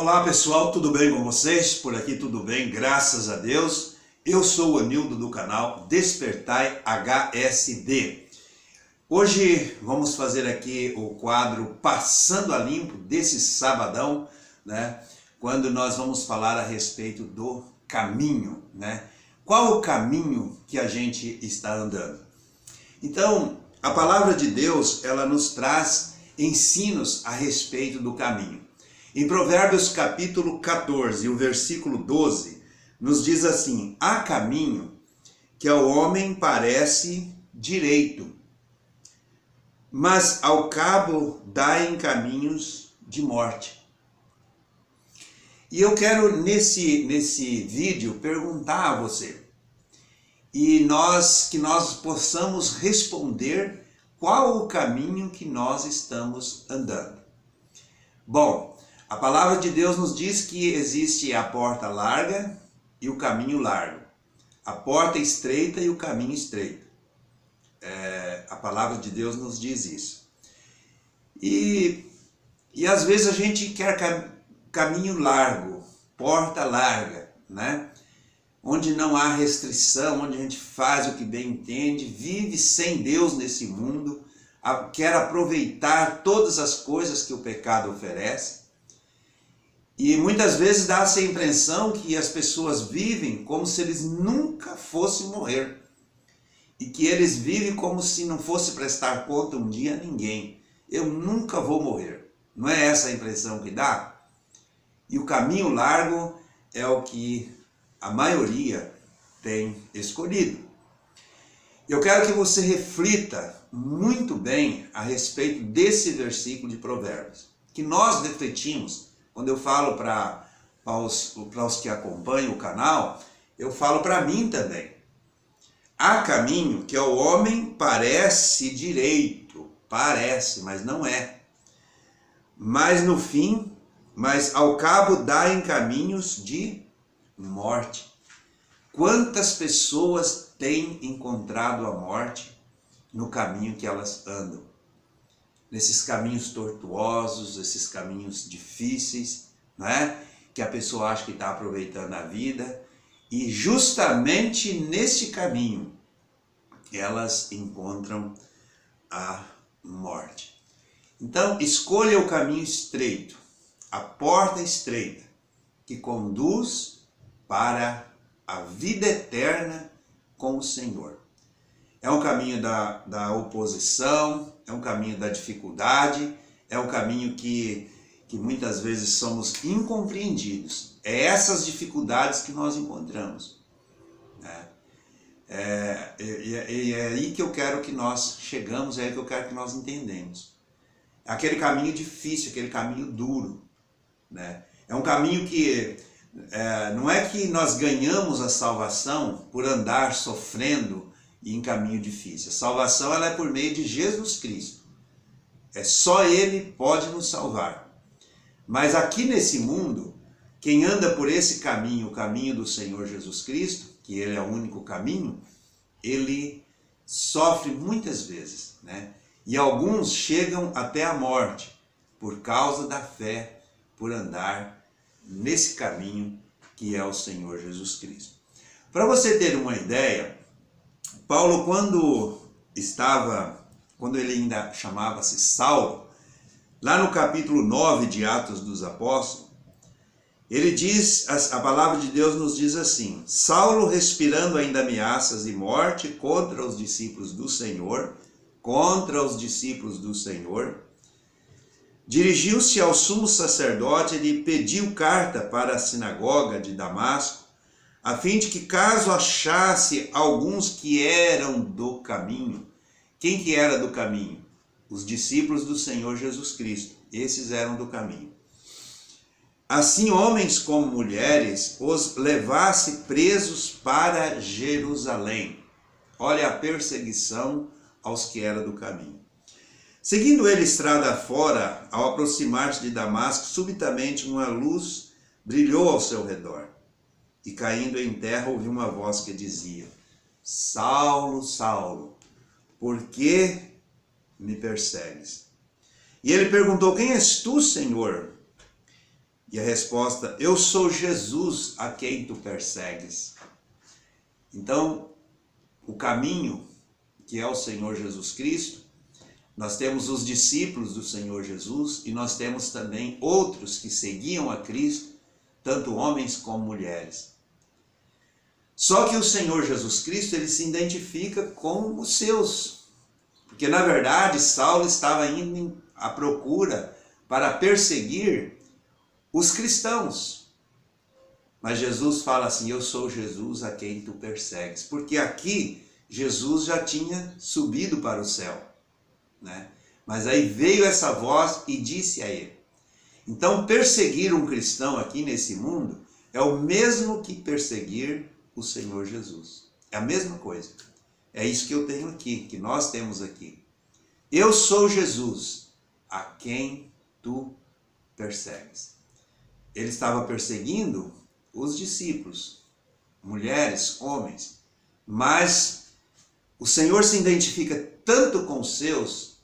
Olá pessoal, tudo bem com vocês? Por aqui tudo bem, graças a Deus. Eu sou o Anildo do canal Despertai HSD. Hoje vamos fazer aqui o quadro Passando a Limpo desse sabadão, né? Quando nós vamos falar a respeito do caminho, né? Qual o caminho que a gente está andando? Então, a palavra de Deus, ela nos traz ensinos a respeito do caminho. Em Provérbios capítulo 14, o versículo 12, nos diz assim: há caminho que ao homem parece direito, mas ao cabo dá em caminhos de morte. E eu quero nesse vídeo perguntar a você, e que nós possamos responder qual o caminho que nós estamos andando. Bom, a palavra de Deus nos diz que existe a porta larga e o caminho largo, a porta estreita e o caminho estreito. A palavra de Deus nos diz isso. E às vezes a gente quer caminho largo, porta larga, né? Onde não há restrição, onde a gente faz o que bem entende, vive sem Deus nesse mundo, quer aproveitar todas as coisas que o pecado oferece. E muitas vezes dá essa impressão que as pessoas vivem como se eles nunca fossem morrer. E que eles vivem como se não fosse prestar conta um dia a ninguém. Eu nunca vou morrer. Não é essa a impressão que dá? E o caminho largo é o que a maioria tem escolhido. Eu quero que você reflita muito bem a respeito desse versículo de Provérbios. Que nós refletimos. Quando eu falo para os que acompanham o canal, eu falo para mim também. Há caminho que ao homem parece direito, parece, mas não é. Mas no fim, mas ao cabo dá em caminhos de morte. Quantas pessoas têm encontrado a morte no caminho que elas andam? Nesses caminhos tortuosos, esses caminhos difíceis, né? Que a pessoa acha que está aproveitando a vida, e justamente nesse caminho elas encontram a morte. Então, escolha o caminho estreito, a porta estreita, que conduz para a vida eterna com o Senhor. É um caminho da oposição, é um caminho da dificuldade, é um caminho que muitas vezes somos incompreendidos. É essas dificuldades que nós encontramos. Né? É aí que eu quero que nós chegamos, é aí que eu quero que nós entendemos. É aquele caminho difícil, aquele caminho duro. Né? É um caminho que não é que nós ganhamos a salvação por andar sofrendo e em caminho difícil. A salvação ela é por meio de Jesus Cristo. É só Ele pode nos salvar. Mas aqui nesse mundo, quem anda por esse caminho, o caminho do Senhor Jesus Cristo, que Ele é o único caminho, ele sofre muitas vezes, né? E alguns chegam até a morte por causa da fé, por andar nesse caminho que é o Senhor Jesus Cristo. Para você ter uma ideia, Paulo, quando ele ainda chamava-se Saulo, lá no capítulo 9 de Atos dos Apóstolos, ele diz, a palavra de Deus nos diz assim: Saulo, respirando ainda ameaças e morte contra os discípulos do Senhor, dirigiu-se ao sumo sacerdote e lhe pediu carta para a sinagoga de Damasco, a fim de que, caso achasse alguns que eram do caminho. Quem que era do caminho? Os discípulos do Senhor Jesus Cristo. Esses eram do caminho. Assim, homens como mulheres, os levasse presos para Jerusalém. Olha a perseguição aos que eram do caminho. Seguindo ele estrada fora, ao aproximar-se de Damasco, subitamente uma luz brilhou ao seu redor. E caindo em terra, ouviu uma voz que dizia: Saulo, Saulo, por que me persegues? E ele perguntou: quem és tu, Senhor? E a resposta: eu sou Jesus a quem tu persegues. Então, o caminho, que é o Senhor Jesus Cristo, nós temos os discípulos do Senhor Jesus e nós temos também outros que seguiam a Cristo, tanto homens como mulheres. Só que o Senhor Jesus Cristo, ele se identifica com os seus, porque na verdade Saulo estava indo à procura para perseguir os cristãos. Mas Jesus fala assim: eu sou Jesus a quem tu persegues, porque aqui Jesus já tinha subido para o céu, né? Mas aí veio essa voz e disse a ele. Então, perseguir um cristão aqui nesse mundo é o mesmo que perseguir o Senhor Jesus. É a mesma coisa. É isso que eu tenho aqui, que nós temos aqui. Eu sou Jesus a quem tu persegues. Ele estava perseguindo os discípulos, mulheres, homens, mas o Senhor se identifica tanto com os seus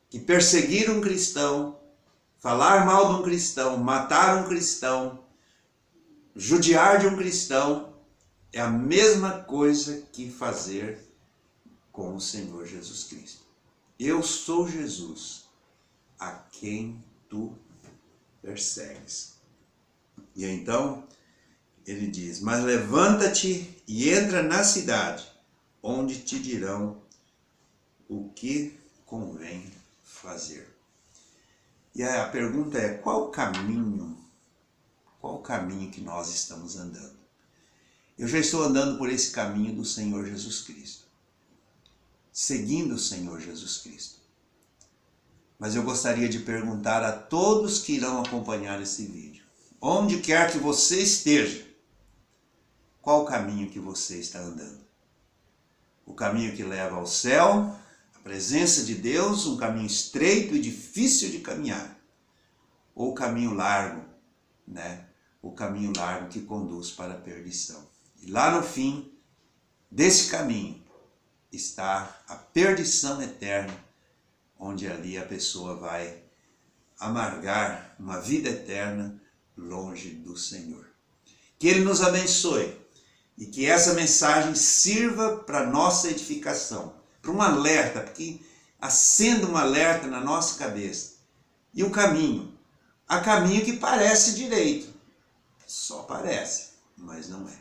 que perseguir um cristão, falar mal de um cristão, matar um cristão, judiar de um cristão, é a mesma coisa que fazer com o Senhor Jesus Cristo. Eu sou Jesus a quem tu persegues. E então ele diz: mas levanta-te e entra na cidade, onde te dirão o que convém fazer. E a pergunta é: qual o caminho que nós estamos andando? Eu já estou andando por esse caminho do Senhor Jesus Cristo, seguindo o Senhor Jesus Cristo. Mas eu gostaria de perguntar a todos que irão acompanhar esse vídeo: onde quer que você esteja, qual o caminho que você está andando? O caminho que leva ao céu, a presença de Deus, um caminho estreito e difícil de caminhar, ou o caminho largo, né? O caminho largo que conduz para a perdição. E lá no fim desse caminho está a perdição eterna, onde ali a pessoa vai amargar uma vida eterna longe do Senhor. Que Ele nos abençoe e que essa mensagem sirva para nossa edificação, para um alerta, porque acenda um alerta na nossa cabeça. E o caminho? Há caminho que parece direito, só parece, mas não é.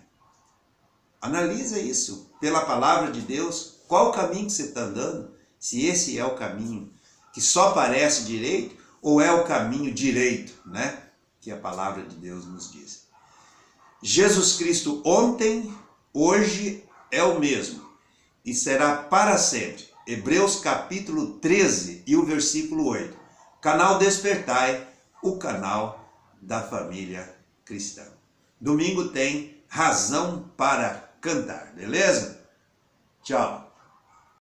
Analisa isso pela palavra de Deus, qual o caminho que você está andando, se esse é o caminho que só parece direito, ou é o caminho direito, né? Que a palavra de Deus nos diz. Jesus Cristo ontem, hoje é o mesmo e será para sempre. Hebreus capítulo 13 e o versículo 8. Canal Despertai, o canal da família cristã. Domingo tem razão para cantar, beleza? Tchau.